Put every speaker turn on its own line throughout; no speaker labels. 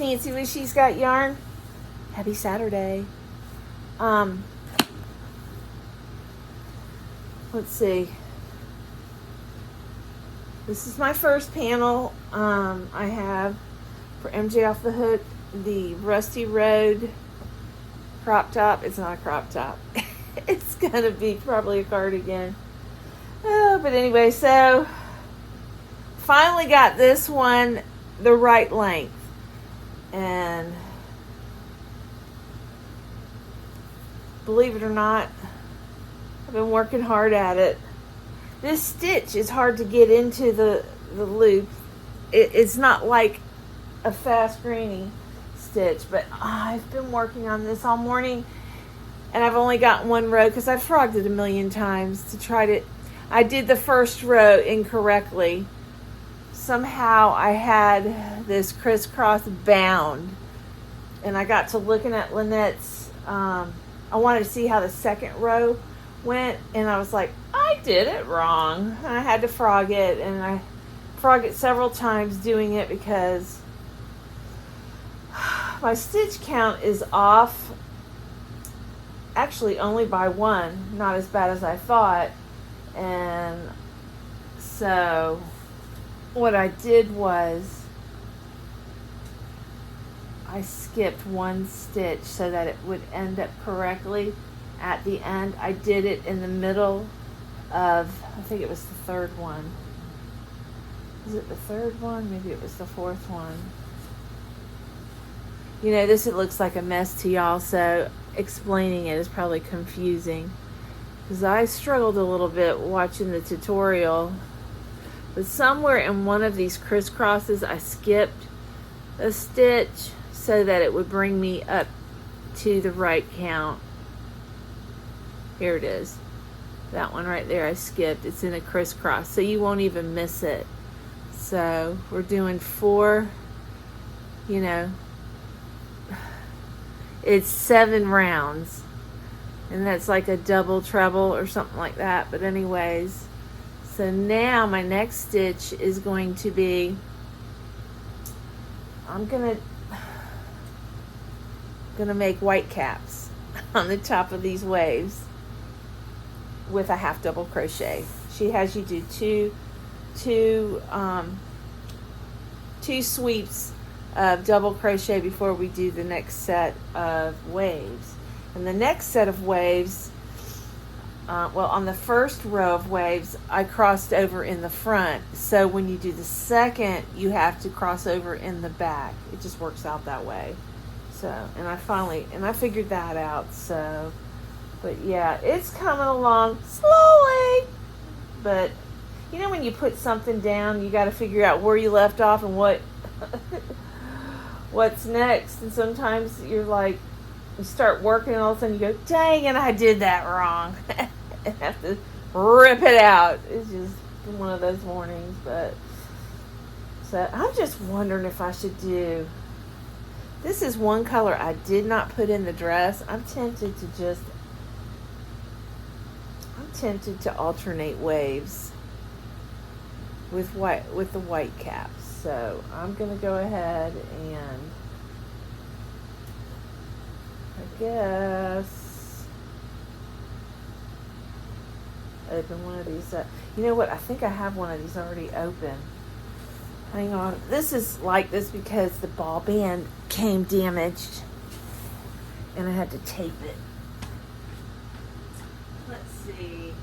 Nancy when she's got yarn. Happy Saturday. Let's see. This is my first panel. I have for MJ Off the Hook the Rusty Road crop top. It's not a crop top. It's gonna be probably a cardigan. But anyway, so finally got this one the right length, and believe it or not, I've been working hard at it. This stitch is hard to get into the loop. It's not like a fast granny stitch, but I've been working on this all morning, and I've only got one row because I've frogged it a million times to try to. I did the first row incorrectly. Somehow I had this crisscross bound, and I got to looking at Lynette's. I wanted to see how the second row went, and I was like, I did it wrong. And I had to frog it, and I frog it several times doing it because my stitch count is off, actually only by one, not as bad as I thought. And so what I did was I skipped one stitch so that it would end up correctly at the end. I did it in the middle of, I think it was the third one. Was it the third one? Maybe it was the fourth one. You know, this, it looks like a mess to y'all, so explaining it is probably confusing because I struggled a little bit watching the tutorial. But somewhere in one of these crisscrosses, I skipped a stitch so that it would bring me up to the right count. Here it is. That one right there I skipped. It's in a crisscross, so you won't even miss it. So we're doing 4, you know, it's 7 rounds. And that's like a double treble or something like that. But anyways, so now my next stitch is going to be, I'm gonna make white caps on the top of these waves with a half double crochet. She has you do two sweeps of double crochet before we do the next set of waves. And the next set of waves, well, on the first row of waves, I crossed over in the front. So when you do the second, you have to cross over in the back. It just works out that way. So, and I figured that out. So, but yeah, it's coming along slowly. But you know, when you put something down, you got to figure out where you left off and what's next. And sometimes you're like, you start working and all of a sudden you go, dang, and I did that wrong. And have to rip it out. It's just one of those mornings. But so I'm just wondering if I should do, this is one color I did not put in the dress. I'm tempted to alternate waves with the white caps. So I'm gonna go ahead and I guess open one of these up. You know what? I think I have one of these already open. Hang on. This is like this because the ball band came damaged and I had to tape it. Let's see.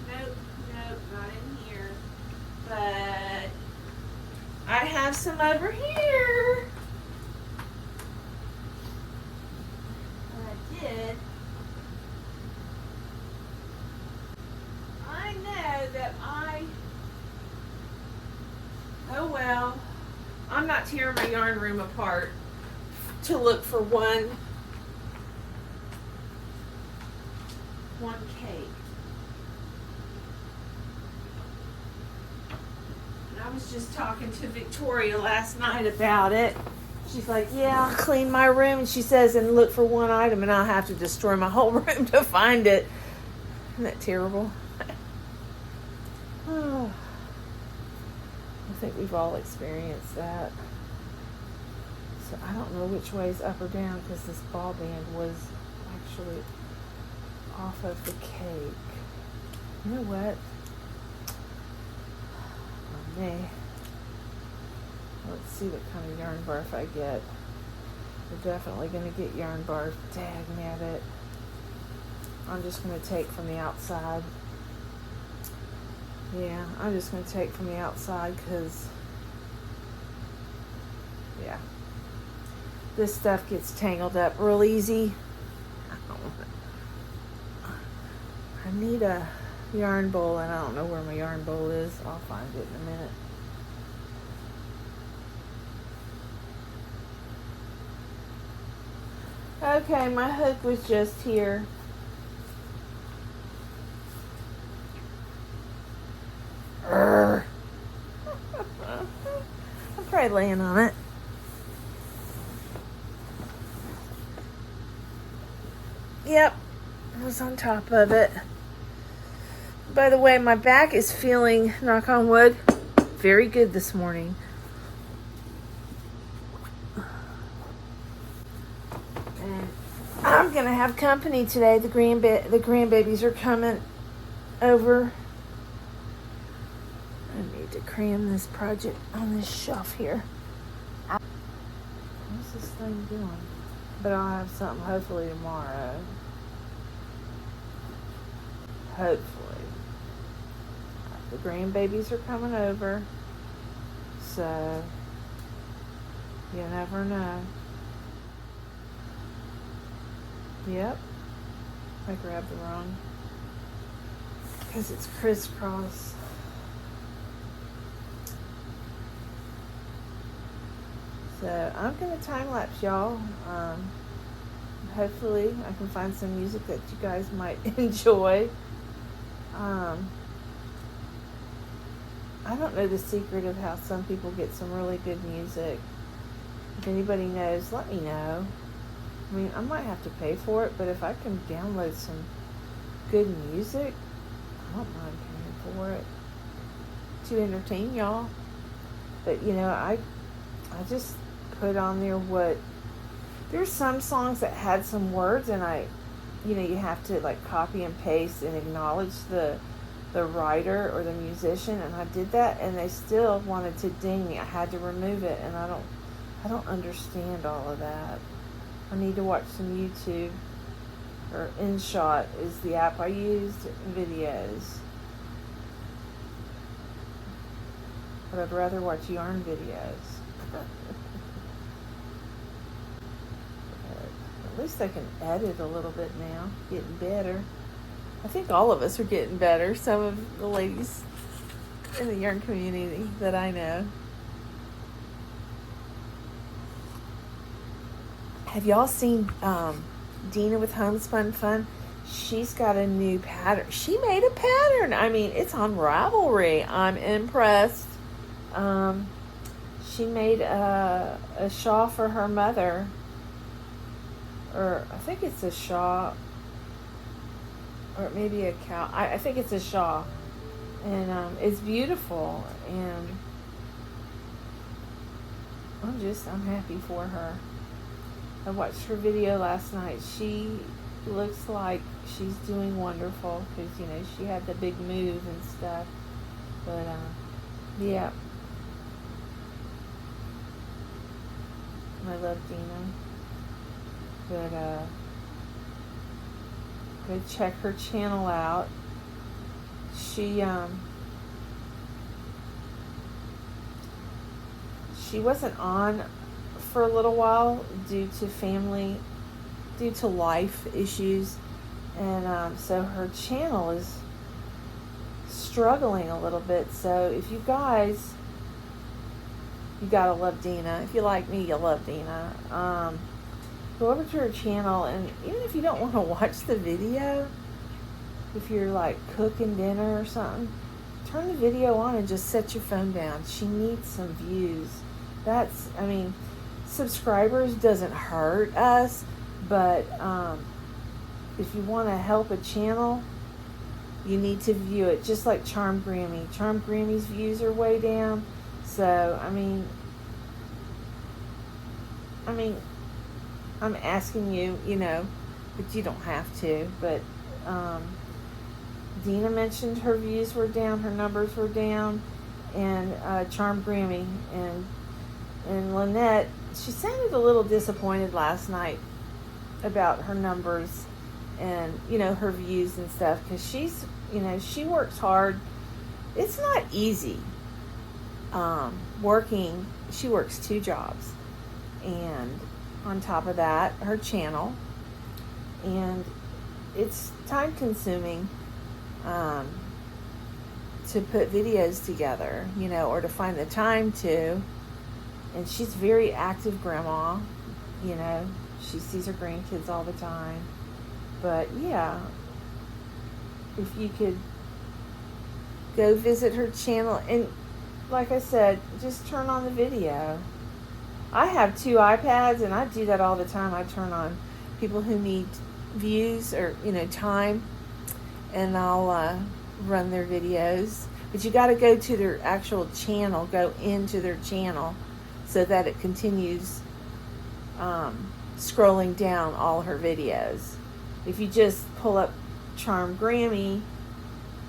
Nope, not in here. But I have some over here. I know that oh well, I'm not tearing my yarn room apart to look for one cake. And I was just talking to Victoria last night about it. She's like, yeah, I'll clean my room. And she says, and look for one item, and I'll have to destroy my whole room to find it. Isn't that terrible? Oh, I think we've all experienced that. So I don't know which way is up or down because this ball band was actually off of the cake. You know what? Oh, man. Let's see what kind of yarn barf I get. We're definitely going to get yarn barf. Dag nabbit. I'm just going to take from the outside. Yeah, I'm just going to take from the outside because, yeah, this stuff gets tangled up real easy. I need a yarn bowl, and I don't know where my yarn bowl is. I'll find it in a minute. Okay, my hook was just here. I'm probably laying on it. Yep, I was on top of it. By the way, my back is feeling, knock on wood, very good this morning. And I'm going to have company today. The grandbabies are coming over. I need to cram this project on this shelf here. What's this thing doing? But I'll have something hopefully tomorrow. Hopefully. The grandbabies are coming over. So, you never know. Yep. I grabbed the wrong. Because it's crisscross. So I'm going to time lapse y'all. Hopefully I can find some music that you guys might enjoy. I don't know the secret of how some people get some really good music. If anybody knows, let me know. I mean, I might have to pay for it, but if I can download some good music, I don't mind paying for it to entertain y'all. But you know, I just put on there what there's some songs that had some words, and you have to like copy and paste and acknowledge the writer or the musician, and I did that, and they still wanted to ding me. I had to remove it, and I don't understand all of that. I need to watch some YouTube, or InShot is the app I used, videos. But I'd rather watch yarn videos. At least I can edit a little bit now, getting better. I think all of us are getting better. Some of the ladies in the yarn community that I know. Have y'all seen Dina with Homespun Fun? She's got a new pattern. She made a pattern. I mean, it's on Ravelry. I'm impressed. She made a shawl for her mother. Or I think it's a shawl. Or maybe a cow. I think it's a shawl. And it's beautiful. And I'm happy for her. I watched her video last night. She looks like she's doing wonderful because, she had the big move and stuff. But, yeah. I love Dina. But, go check her channel out. She wasn't on for a little while due to life issues, and so her channel is struggling a little bit. So if you guys, you gotta love Dina. If you like me, you love Dina. Go over to her channel, and even if you don't want to watch the video, if you're like cooking dinner or something, turn the video on and just set your phone down. She needs some views. Subscribers doesn't hurt us, but if you want to help a channel, you need to view it. Just like Charm Grammy. Charm Grammy's views are way down. So, I mean, I'm asking you, you know, but you don't have to. But Dina mentioned her views were down, her numbers were down, and Charm Grammy and Lynette, she sounded a little disappointed last night about her numbers and, you know, her views and stuff, because she's, you know, she works hard. It's not easy working. She works 2 jobs, and on top of that, her channel, and it's time consuming to put videos together, you know, or to find the time to. And she's very active grandma, you know, she sees her grandkids all the time. But yeah, if you could go visit her channel, and like I said, just turn on the video. I have 2 iPads, and I do that all the time. I turn on people who need views or, you know, time, and I'll run their videos. But you got to go to their actual channel, go into their channel, so that it continues scrolling down all her videos. If you just pull up Charm Grammy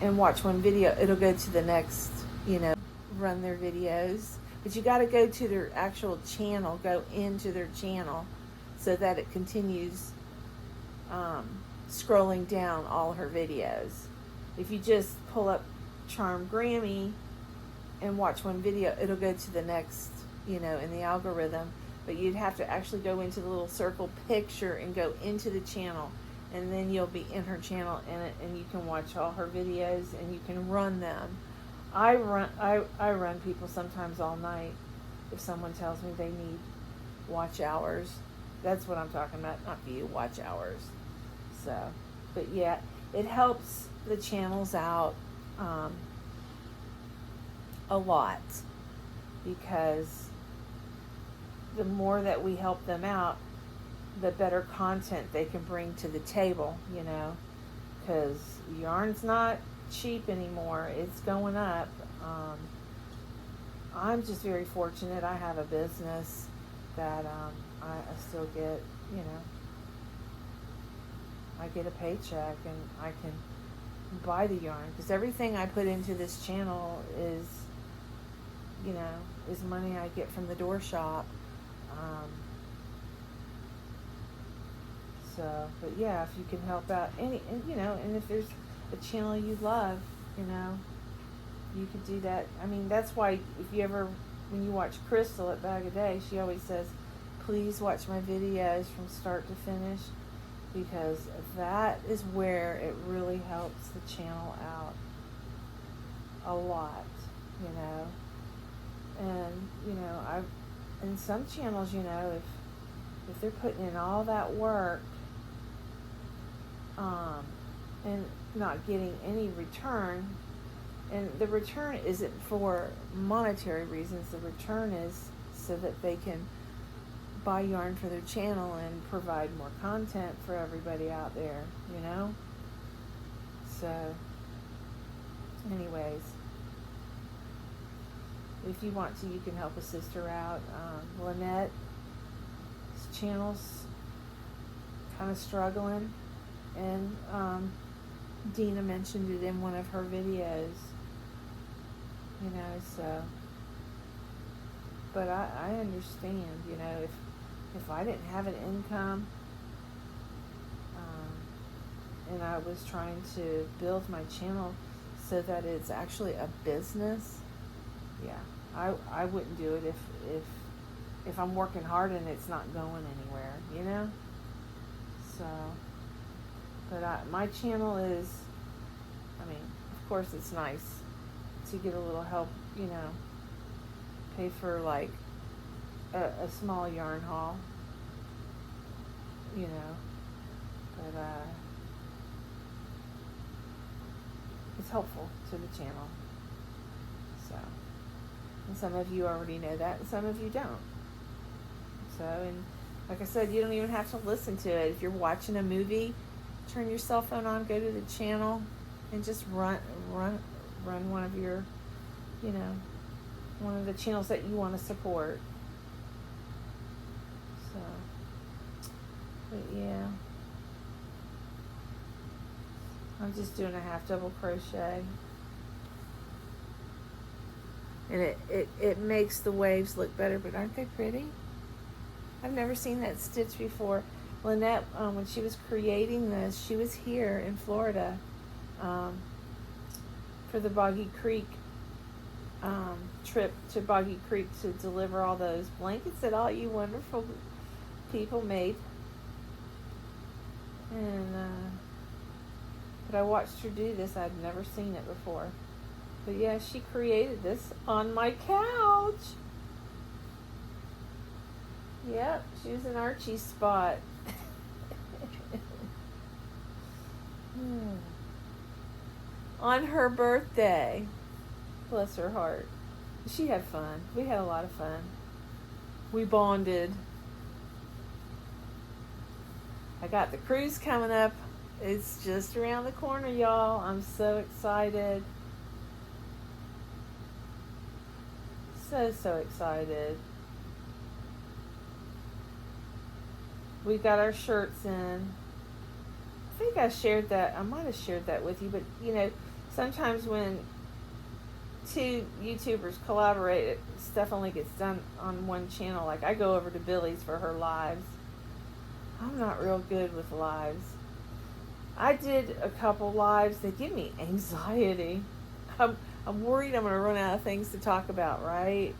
and watch one video, it'll go to the next, you know, run their videos. But you got to go to their actual channel, go into their channel, so that it continues scrolling down all her videos. If you just pull up Charm Grammy and watch one video, it'll go to the next, you know, in the algorithm. But you'd have to actually go into the little circle picture and go into the channel, and then you'll be in her channel, and you can watch all her videos, and you can run them. I run people sometimes all night if someone tells me they need watch hours. That's what I'm talking about, not view, watch hours. So, but yeah, it helps the channels out a lot, because the more that we help them out, the better content they can bring to the table, you know, because yarn's not cheap anymore. It's going up. I'm just very fortunate. I have a business that I still get, you know, I get a paycheck, and I can buy the yarn, because everything I put into this channel is, you know, is money I get from the door shop. So, but yeah, if you can help out any, and, you know, and if there's a channel you love, you know, you could do that. I mean, that's why if you ever, when you watch Crystal at Bag a Day, she always says, please watch my videos from start to finish, because that is where it really helps the channel out a lot, you know. And, you know, in some channels, you know, if they're putting in all that work, and not getting any return, and the return isn't for monetary reasons, the return is so that they can buy yarn for their channel and provide more content for everybody out there, you know. So anyways, if you want to, you can help a sister out. Lynette's channel's kind of struggling, and Dina mentioned it in one of her videos, you know, so, but I understand, you know, if I didn't have an income, and I was trying to build my channel so that it's actually a business, yeah, I wouldn't do it if I'm working hard and it's not going anywhere, you know. So, but my channel is, I mean, of course it's nice to get a little help, you know, pay for like a small yarn haul, you know, but it's helpful to the channel. So, and some of you already know that, and some of you don't. So, and like I said, you don't even have to listen to it. If you're watching a movie, turn your cell phone on, go to the channel, and just run one of your, you know, one of the channels that you want to support. But yeah, I'm just doing a half double crochet. And it makes the waves look better, but aren't they pretty? I've never seen that stitch before. Lynette, when she was creating this, she was here in Florida for the Boggy Creek trip to Boggy Creek to deliver all those blankets that all you wonderful people made. And but I watched her do this. I'd never seen it before. But yeah, she created this on my couch. Yep, she was in Archie's spot. On her birthday. Bless her heart. She had fun. We had a lot of fun. We bonded. I got the cruise coming up. It's just around the corner, y'all. I'm so excited. So excited. We got our shirts in. I think I shared that. I might have shared that with you, but you know, sometimes when two YouTubers collaborate, stuff only gets done on one channel. Like I go over to Billy's for her lives. I'm not real good with lives. I did a couple lives. They give me anxiety. I'm worried I'm going to run out of things to talk about, right?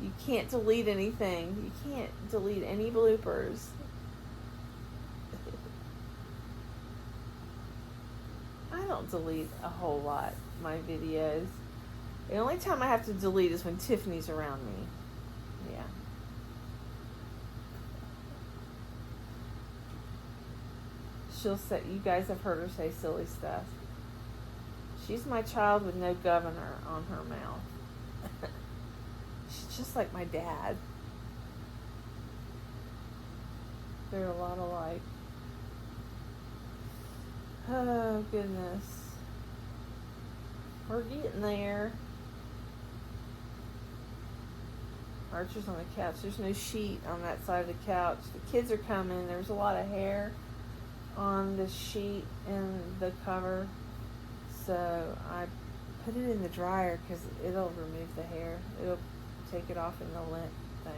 You can't delete anything. You can't delete any bloopers. I don't delete a whole lot my videos. The only time I have to delete is when Tiffany's around me. Yeah. She'll say, you guys have heard her say silly stuff. She's my child with no governor on her mouth. She's just like my dad. They're a lot alike. Oh, goodness. We're getting there. Archer's on the couch. There's no sheet on that side of the couch. The kids are coming. There's a lot of hair on the sheet and the cover. So I put it in the dryer because it'll remove the hair. It'll take it off in the lint thing.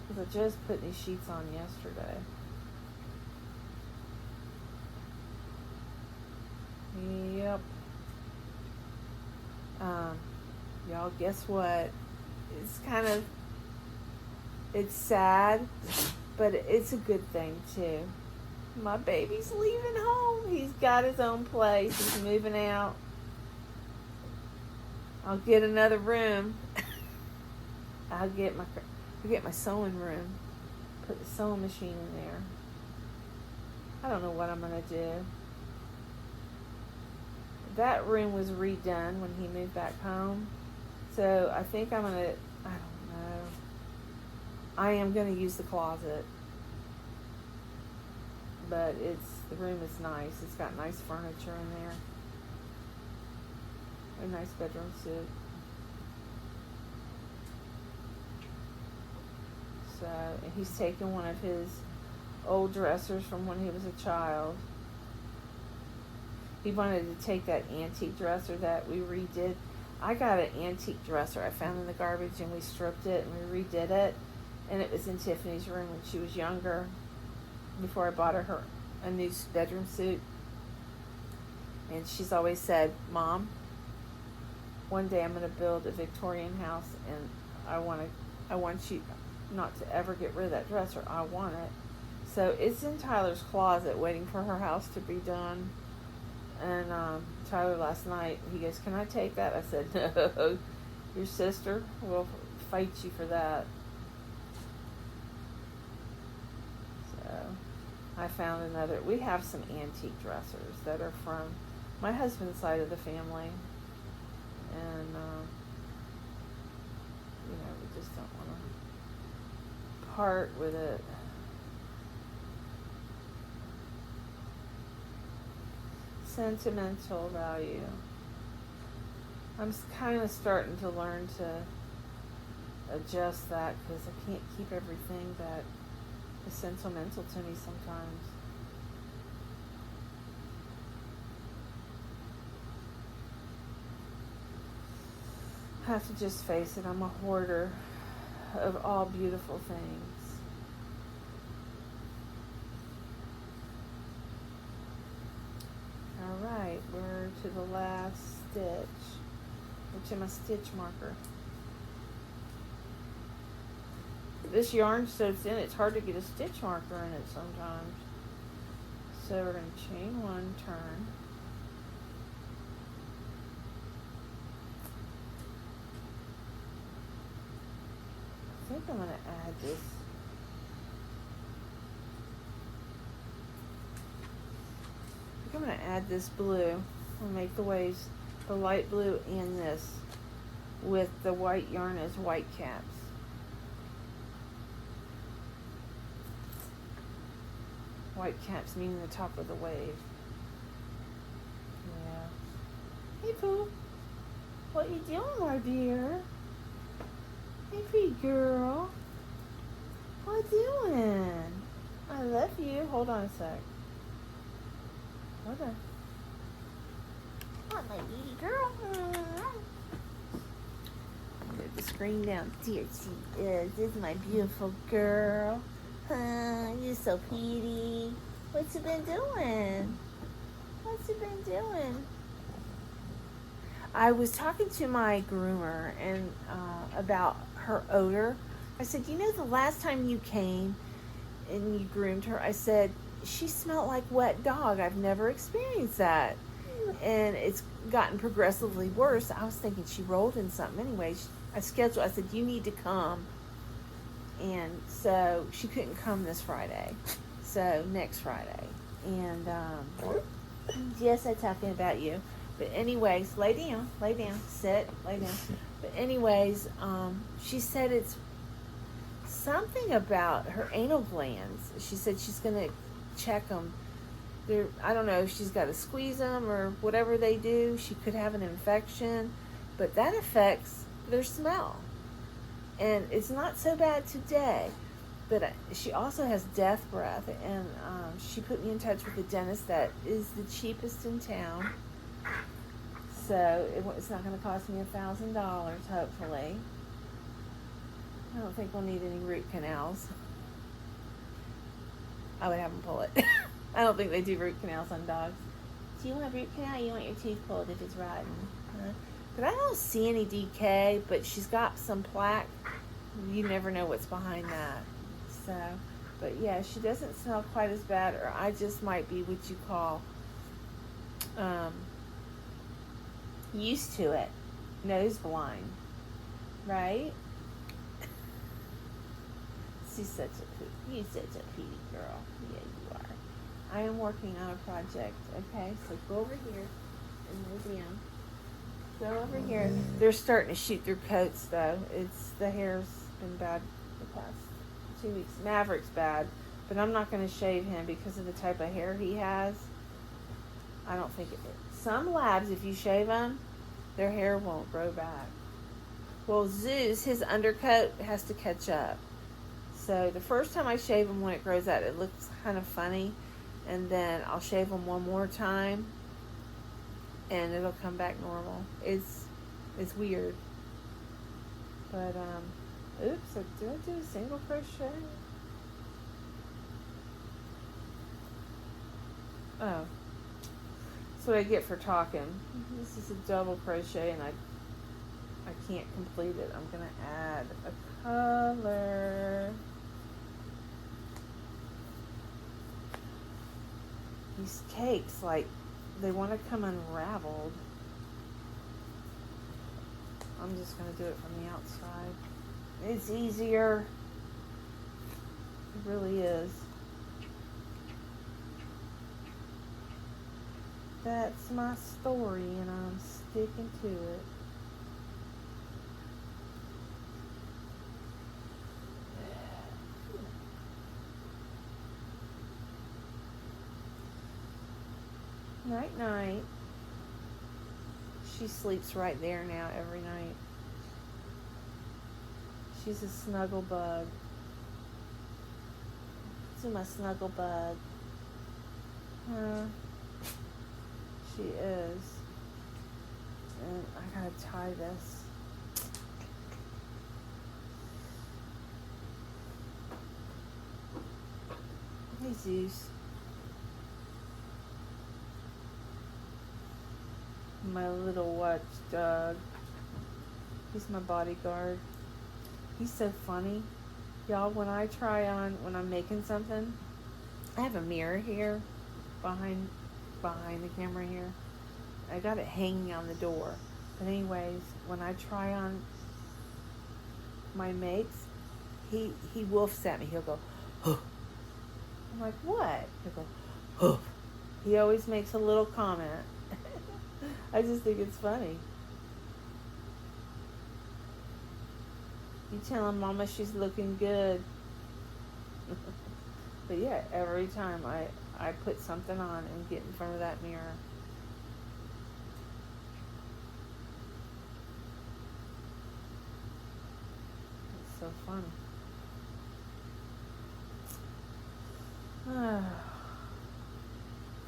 Because I just put these sheets on yesterday. Yep. Y'all, guess what? It's sad, but it's a good thing too. My baby's leaving home. He's got his own place. He's moving out. I'll get another room. I'll get my sewing room. Put the sewing machine in there. I don't know what I'm gonna do. That room was redone when he moved back home. So I think I don't know. I am gonna use the closet. But the room is nice. It's got nice furniture in there. A nice bedroom suite. So, and he's taken one of his old dressers from when he was a child. He wanted to take that antique dresser that we redid. I got an antique dresser I found in the garbage and we stripped it and we redid it. And it was in Tiffany's room when she was younger, before I bought her a new bedroom suit. And she's always said, Mom, one day I'm going to build a Victorian house and I want you not to ever get rid of that dresser. I want it. So it's in Tyler's closet waiting for her house to be done. And Tyler last night, he goes, can I take that? I said, no, your sister will fight you for that. So I found we have some antique dressers that are from my husband's side of the family. And, we just don't want to part with it. Sentimental value. I'm kind of starting to learn to adjust that because I can't keep everything that is sentimental to me sometimes. I have to just face it. I'm a hoarder of all beautiful things. Alright, we're to the last stitch, or to my stitch marker. This yarn so thin, it's hard to get a stitch marker in it sometimes. So we're going to chain one, turn. I think I'm going to add this. I think I'm going to add this blue. I'll make the waves, the light blue and this, with the white yarn as white caps. White caps meaning the top of the wave. Yeah. Hey, Pooh. What you doing, my dear? Hey, pretty girl. What doing? I love you. Hold on a sec. Hold on. What, my beauty girl? Put the screen down. There she is. This is my beautiful girl. You're so pretty. What you been doing? What you been doing? I was talking to my groomer and about her odor. I said, you know, the last time you came and you groomed her, I said, she smelled like wet dog. I've never experienced that. And it's gotten progressively worse. I was thinking she rolled in something. Anyway, I said, you need to come. And so she couldn't come this Friday. So next Friday. And yes, I'm talking about you. But anyways, lay down, sit, lay down. But anyways, she said it's something about her anal glands. She said she's going to check them. I don't know if she's got to squeeze them or whatever they do. She could have an infection. But that affects their smell. And it's not so bad today, but she also has death breath, and she put me in touch with a dentist that is the cheapest in town. So it's not going to cost me $1,000, hopefully. I don't think we'll need any root canals. I would have them pull it. I don't think they do root canals on dogs. Do you want a root canal? You want your teeth pulled if it's rotten? Huh? But I don't see any decay, but she's got some plaque. You never know what's behind that. So, but yeah, she doesn't smell quite as bad, or I just might be what you call used to it. Nose blind. Right? You're such a pretty girl. Yeah, you are. I am working on a project, okay? So go over here and lay down. Go over here. They're starting to shoot their coats, though. The hair's been bad the past 2 weeks. Maverick's bad, but I'm not going to shave him because of the type of hair he has. I don't think some labs, if you shave them, their hair won't grow back. Well, Zeus, his undercoat has to catch up. So the first time I shave him, when it grows out, it looks kind of funny, and then I'll shave him one more time, and it'll come back normal. It's weird. But, oops, I did do a single crochet. Oh. That's what I get for talking. This is a double crochet, and I can't complete it. I'm going to add a color. These cakes, like, they want to come unraveled. I'm just going to do it from the outside. It's easier. It really is. That's my story, and I'm sticking to it. Night, night. She sleeps right there now every night. She's a snuggle bug. See my snuggle bug. She is. And I gotta tie this. Hey, Zeus. My little watchdog. He's my bodyguard. He's so funny. Y'all, when I'm making something, I have a mirror here behind the camera here. I got it hanging on the door. But anyways, when I try on my makes, he woofs at me. He'll go, huh. I'm like, what? He'll go, huh. He always makes a little comment. I just think it's funny. You tell him, Mama, she's looking good. But yeah, every time I put something on and get in front of that mirror. It's so funny.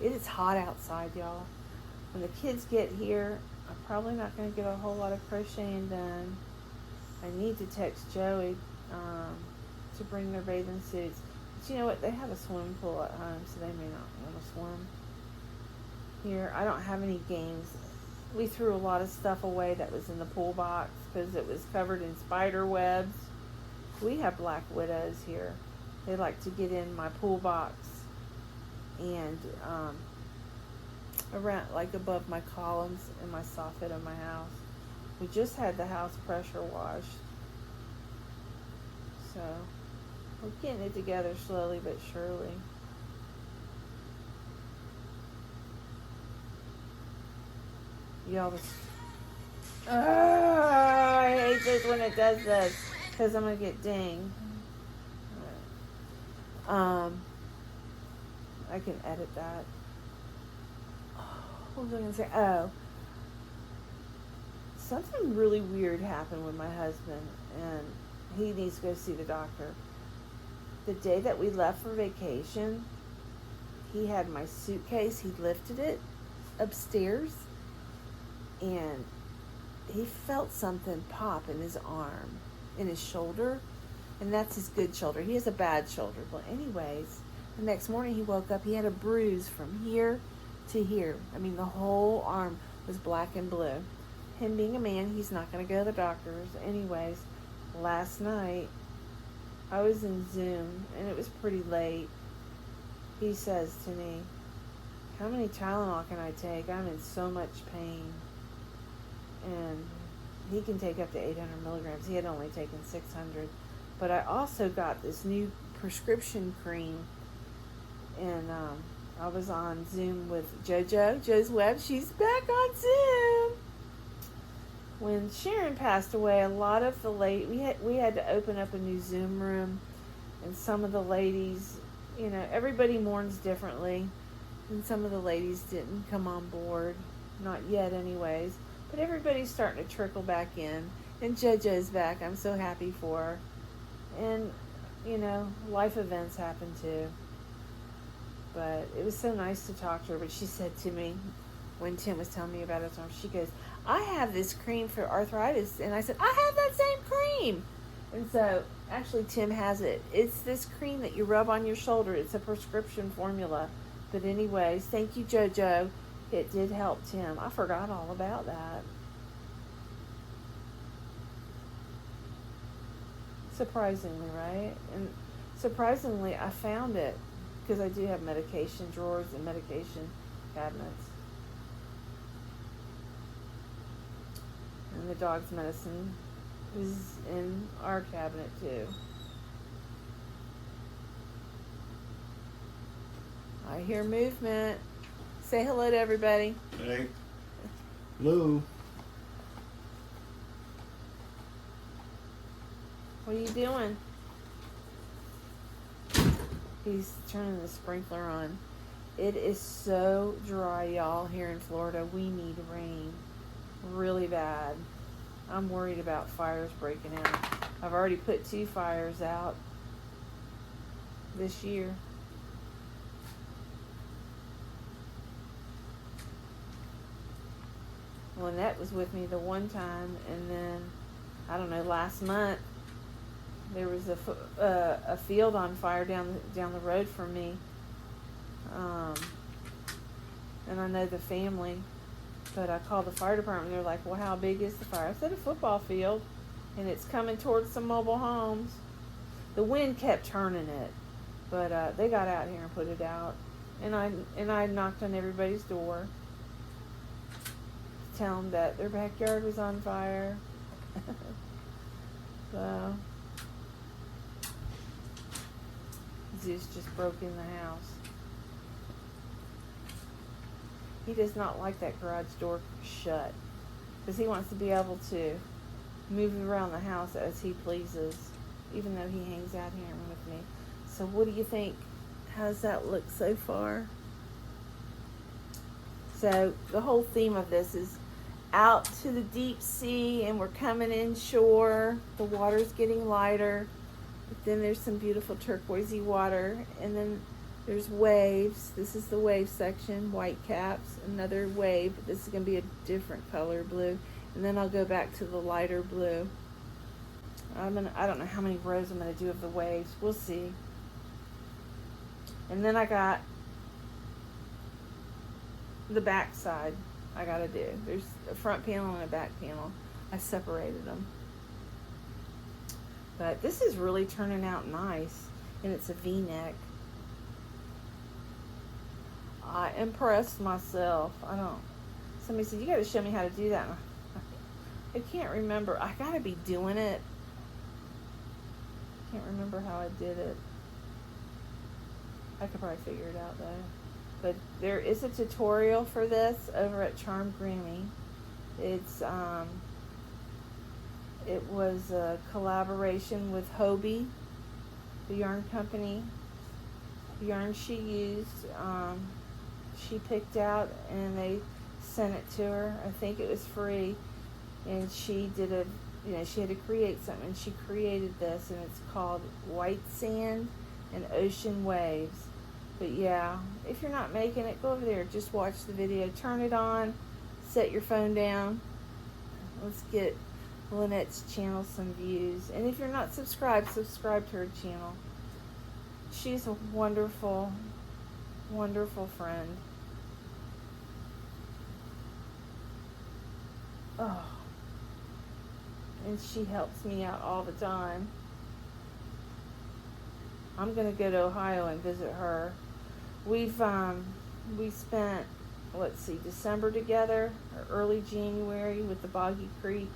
It is hot outside, y'all. When the kids get here, I'm probably not going to get a whole lot of crocheting done. I need to text Joey to bring their bathing suits. But you know what? They have a swimming pool at home, so they may not want to swim. Here, I don't have any games. We threw a lot of stuff away that was in the pool box because it was covered in spider webs. We have black widows here. They like to get in my pool box and around, like above my columns in my soffit of my house. We just had the house pressure washed. So we're getting it together slowly but surely. Y'all, I hate this when it does this because I'm gonna get dinged. I can edit that. What was I gonna say? Oh, something really weird happened with my husband, and he needs to go see the doctor. The day that we left for vacation, he had my suitcase. He lifted it upstairs, and he felt something pop in his arm, in his shoulder, and that's his good shoulder. He has a bad shoulder. Well, anyways, the next morning he woke up, he had a bruise from here to here. I mean, the whole arm was black and blue. Him being a man, he's not going to go to the doctors. Anyways, last night, I was in Zoom, and it was pretty late. He says to me, how many Tylenol can I take? I'm in so much pain. And he can take up to 800 milligrams. He had only taken 600. But I also got this new prescription cream. And I was on Zoom with Joe's Web. She's back on Zoom. When Sharon passed away, a lot of the we had to open up a new Zoom room, and some of the ladies, you know, everybody mourns differently, and some of the ladies didn't come on board, not yet anyways, but everybody's starting to trickle back in, and JoJo's back. I'm so happy for her. And, you know, life events happen too. But it was so nice to talk to her. But she said to me, when Tim was telling me about it, she goes, I have this cream for arthritis. And I said, I have that same cream. And so, actually, Tim has it. It's this cream that you rub on your shoulder. It's a prescription formula. But anyways, thank you, JoJo. It did help Tim. I forgot all about that. Surprisingly, right? And surprisingly, I found it. Because I do have medication drawers and medication cabinets. And the dog's medicine is in our cabinet too. I hear movement. Say hello to everybody.
Hey. Hello.
What are you doing? He's turning the sprinkler on. It is so dry, y'all, here in Florida. We need rain really bad. I'm worried about fires breaking out. I've already put 2 fires out this year. Lynette was with me the one time, and then, I don't know, last month, there was a field on fire down the road from me. And I know the family, but I called the fire department. They're like, well, how big is the fire? I said, a football field, and it's coming towards some mobile homes. The wind kept turning it, but they got out here and put it out. And I knocked on everybody's door, tell them that their backyard was on fire. So Zeus just broke in the house. He does not like that garage door shut because he wants to be able to move around the house as he pleases, even though he hangs out here with me. So what do you think? How's that look so far? So the whole theme of this is out to the deep sea, and we're coming inshore. The water's getting lighter, but then there's some beautiful turquoisey water, and then there's waves. This is the wave section, white caps, another wave, but this is going to be a different color blue, and then I'll go back to the lighter blue. I don't know how many rows I'm going to do of the waves. We'll see. And then I got the back side I got to do. There's a front panel and a back panel. I separated them. But this is really turning out nice, and it's a V-neck. I impressed myself. Somebody said, you got to show me how to do that. I can't remember. I got to be doing it. Can't remember how I did it. I could probably figure it out though. But there is a tutorial for this over at Charm Grooming. It was a collaboration with Hobie, the yarn company. The yarn she used, she picked out, and they sent it to her. I think it was free, and she did she had to create something, and she created this, and it's called White Sand and Ocean Waves. But yeah, if you're not making it, go over there, just watch the video, turn it on, set your phone down. Let's get Lynette's channel some views. And if you're not subscribed, subscribe to her channel. She's a wonderful, wonderful friend. Oh. And she helps me out all the time. I'm going to go to Ohio and visit her. We spent, December together, or early January with the Boggy Creek.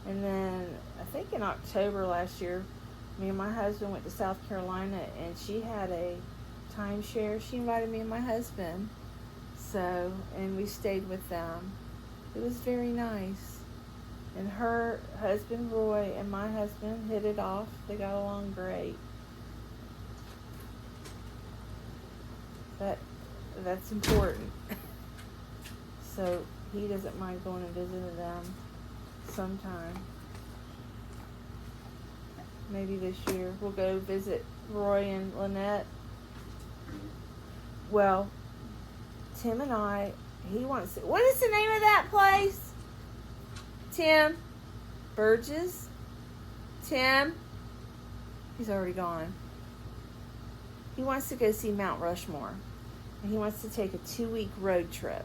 And then I think in October last year, me and my husband went to South Carolina, and she had a timeshare. She invited me and my husband. And we stayed with them. It was very nice. And her husband, Roy, and my husband hit it off. They got along great. That's important. So he doesn't mind going and visiting them sometime. Maybe this year we'll go visit Roy and Lynette. Well, Tim and I, he wants to, what is the name of that place? Tim? Burgess? Tim? He's already gone. He wants to go see Mount Rushmore. And he wants to take a 2-week road trip.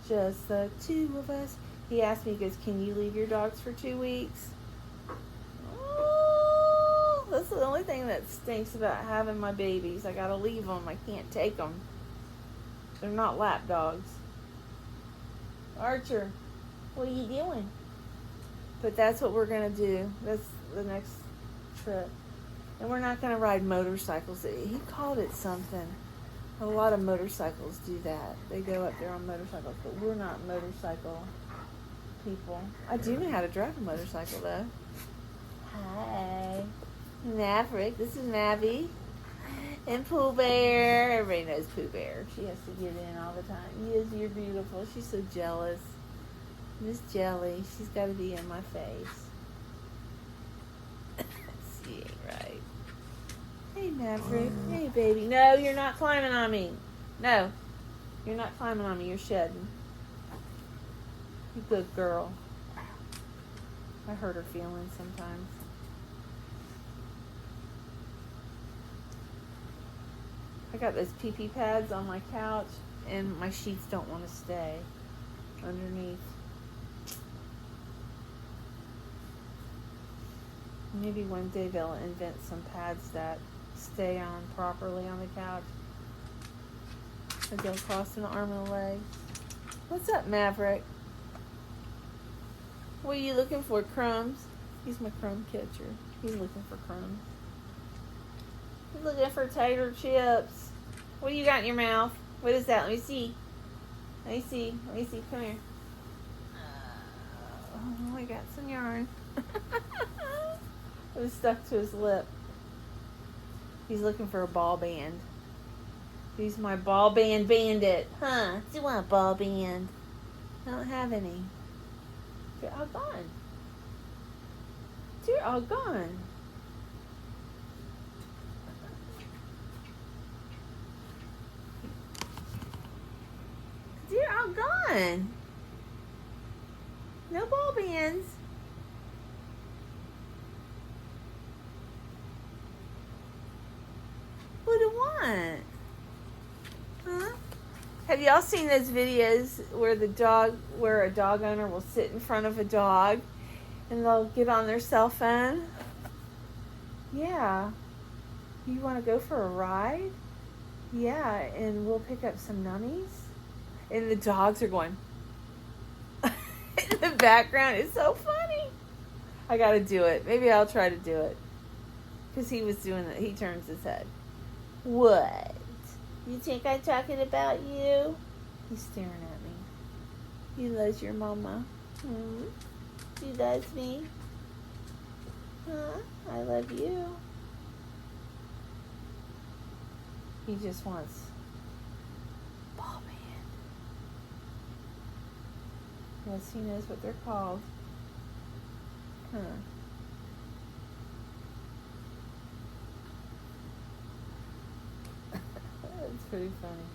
Just the two of us. He asked me, he goes, can you leave your dogs for 2 weeks? Oh, that's the only thing that stinks about having my babies. I gotta leave them. I can't take them. They're not lap dogs. Archer, what are you doing? But that's what we're gonna do. That's the next trip. And we're not gonna ride motorcycles. He called it something. A lot of motorcycles do that. They go up there on motorcycles, but we're not motorcycle people. I do know how to drive a motorcycle though. Hi. Maverick. This is Mavi. And Pooh Bear. Everybody knows Pooh Bear. She has to get in all the time. Yes, you're beautiful. She's so jealous. Miss Jelly. She's got to be in my face. Hey, Maverick. Hey, baby. No, you're not climbing on me. No. You're not climbing on me. You're shedding. You good girl. I hurt her feelings sometimes. I got those pee-pee pads on my couch, and my sheets don't want to stay underneath. Maybe one day they'll invent some pads that stay on properly on the couch. They go across an arm and a leg. What's up, Maverick? What are you looking for? Crumbs? He's my crumb catcher. He's looking for crumbs. He's looking for tater chips. What do you got in your mouth? What is that? Let me see. Let me see. Let me see. Come here. Oh, I got some yarn. It was stuck to his lip. He's looking for a ball band. He's my ball band bandit. Huh? Do you want a ball band? I don't have any. They're all gone. They're all gone. They're all gone. No ball bands. What do you want? Huh? Have y'all seen those videos where a dog owner will sit in front of a dog and they'll get on their cell phone? Yeah. You want to go for a ride? Yeah, and we'll pick up some nummies. And the dogs are going in the background. It's so funny. I got to do it. Maybe I'll try to do it. Because he was doing it. He turns his head. What? You think I'm talking about you? He's staring at me. He loves your mama. He loves me. Huh? I love you. He just wants ball band. Yes, he knows what they're called. Huh. It's pretty funny.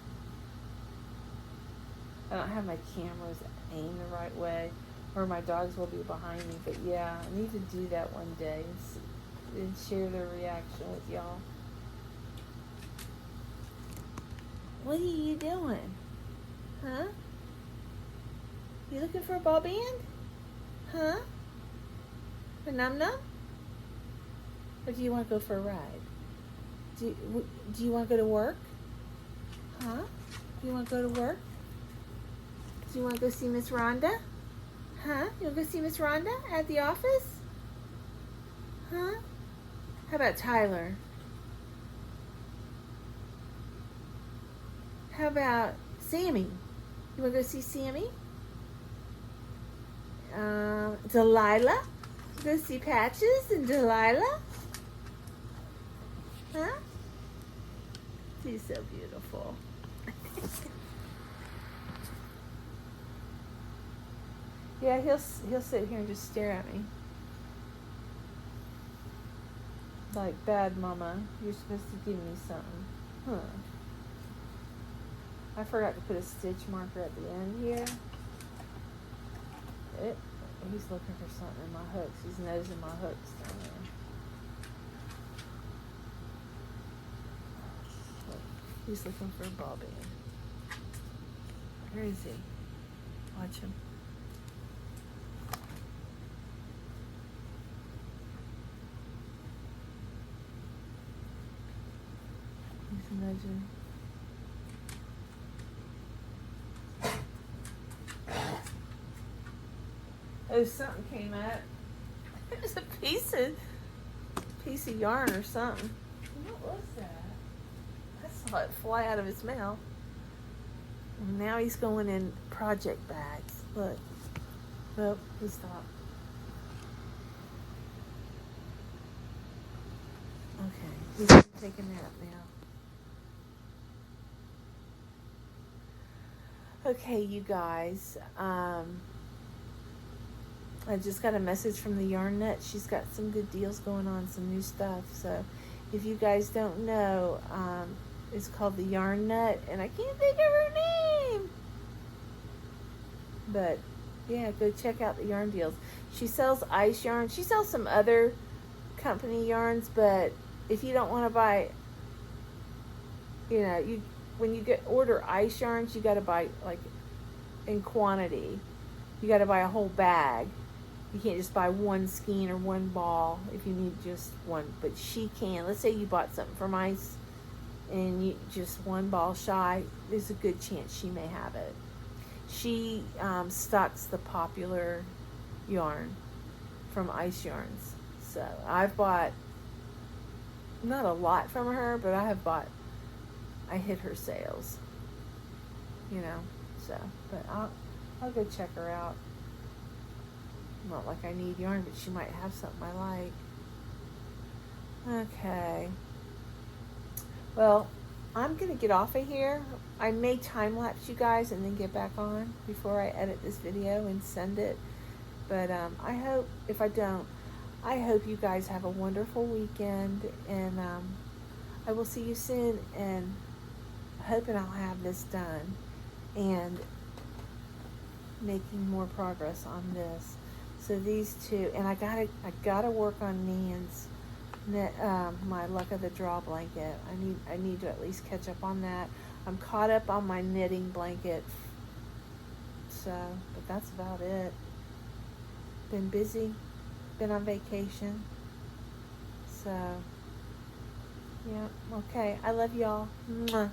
I don't have my cameras aimed the right way, or my dogs will be behind me, but yeah, I need to do that one day and share their reaction with y'all. What are you doing? Huh? You looking for a ball band? Huh? For Num Num? Or do you want to go for a ride? Do you want to go to work? Huh? Do you want to go to work? Do you want to go see Miss Rhonda? Huh? You want to go see Miss Rhonda at the office? Huh? How about Tyler? How about Sammy? You want to go see Sammy? Delilah? Go see Patches and Delilah? Huh? She's so beautiful. Yeah, he'll sit here and just stare at me. Like, bad mama, you're supposed to give me something. Huh. I forgot to put a stitch marker at the end here. He's looking for something in my hooks. He's nosing my hooks down there. He's looking for a ball band. Where is he? Watch him. He's nudging. Oh, something came up. It was a piece of yarn or something. What was that? I saw it fly out of his mouth. And now he's going in project bags. Look. Nope, he stopped. Okay, he's taking a nap now. Okay, you guys. I just got a message from the Yarn Net. She's got some good deals going on, some new stuff. So if you guys don't know, is called the Yarn Nut, and I can't think of her name. But yeah, go check out the yarn deals. She sells ice yarn. She sells some other company yarns, but if you don't want to buy, when you order ice yarns, you got to buy like in quantity. You got to buy a whole bag. You can't just buy one skein or one ball if you need just one. But she can. Let's say you bought something from ice and you just one ball shy. There's a good chance she may have it. She stocks the popular yarn from Ice Yarns. So I've bought not a lot from her, but I hit her sales. But I'll go check her out. Not like I need yarn, but she might have something I like. Okay. Well, I'm going to get off of here. I may time-lapse you guys and then get back on before I edit this video and send it. But I hope, if I don't, I hope you guys have a wonderful weekend. And I will see you soon. And hoping I'll have this done and making more progress on this. So these two, and I gotta work on Nan's my luck of the draw blanket. I need to at least catch up on that. I'm caught up on my knitting blanket. So, but that's about it. Been busy, been on vacation. So, yeah, okay. I love y'all. Mwah.